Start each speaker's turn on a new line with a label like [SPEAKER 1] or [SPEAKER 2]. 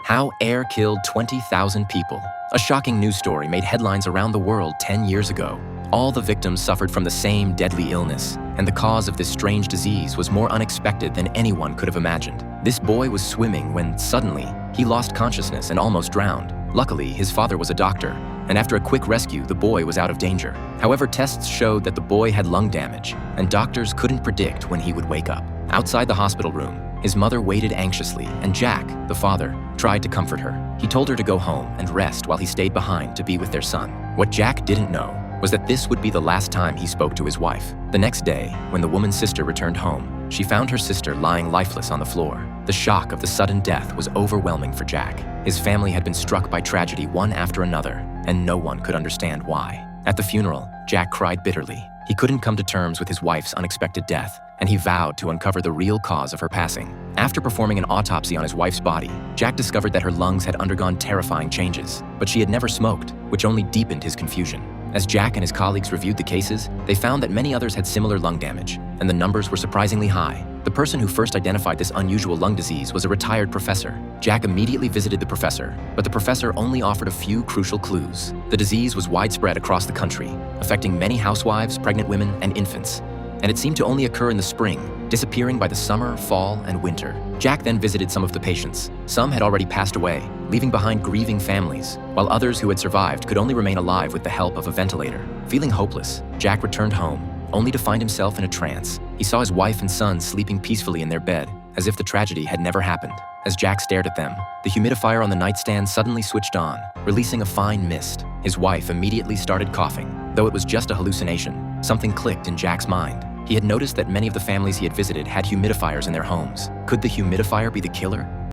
[SPEAKER 1] How air killed 20,000 people. A shocking news story made headlines around the world 10 years ago. All the victims suffered from the same deadly illness, and the cause of this strange disease was more unexpected than anyone could have imagined. This boy was swimming when, suddenly, he lost consciousness and almost drowned. Luckily, his father was a doctor, and after a quick rescue, the boy was out of danger. However, tests showed that the boy had lung damage, and doctors couldn't predict when he would wake up. Outside the hospital room, his mother waited anxiously, and Jack, the father, tried to comfort her. He told her to go home and rest while he stayed behind to be with their son. What Jack didn't know was that this would be the last time he spoke to his wife. The next day, when the woman's sister returned home, she found her sister lying lifeless on the floor. The shock of the sudden death was overwhelming for Jack. His family had been struck by tragedy one after another, and no one could understand why. At the funeral, Jack cried bitterly. He couldn't come to terms with his wife's unexpected death, and he vowed to uncover the real cause of her passing. After performing an autopsy on his wife's body, Jack discovered that her lungs had undergone terrifying changes, but she had never smoked, which only deepened his confusion. As Jack and his colleagues reviewed the cases, they found that many others had similar lung damage, and the numbers were surprisingly high. The person who first identified this unusual lung disease was a retired professor. Jack immediately visited the professor, but the professor only offered a few crucial clues. The disease was widespread across the country, affecting many housewives, pregnant women, and infants, and it seemed to only occur in the spring, disappearing by the summer, fall, and winter. Jack then visited some of the patients. Some had already passed away, leaving behind grieving families, while others who had survived could only remain alive with the help of a ventilator. Feeling hopeless, Jack returned home, only to find himself in a trance. He saw his wife and son sleeping peacefully in their bed, as if the tragedy had never happened. As Jack stared at them, the humidifier on the nightstand suddenly switched on, releasing a fine mist. His wife immediately started coughing. Though it was just a hallucination, something clicked in Jack's mind. He had noticed that many of the families he had visited had humidifiers in their homes. Could the humidifier be the killer?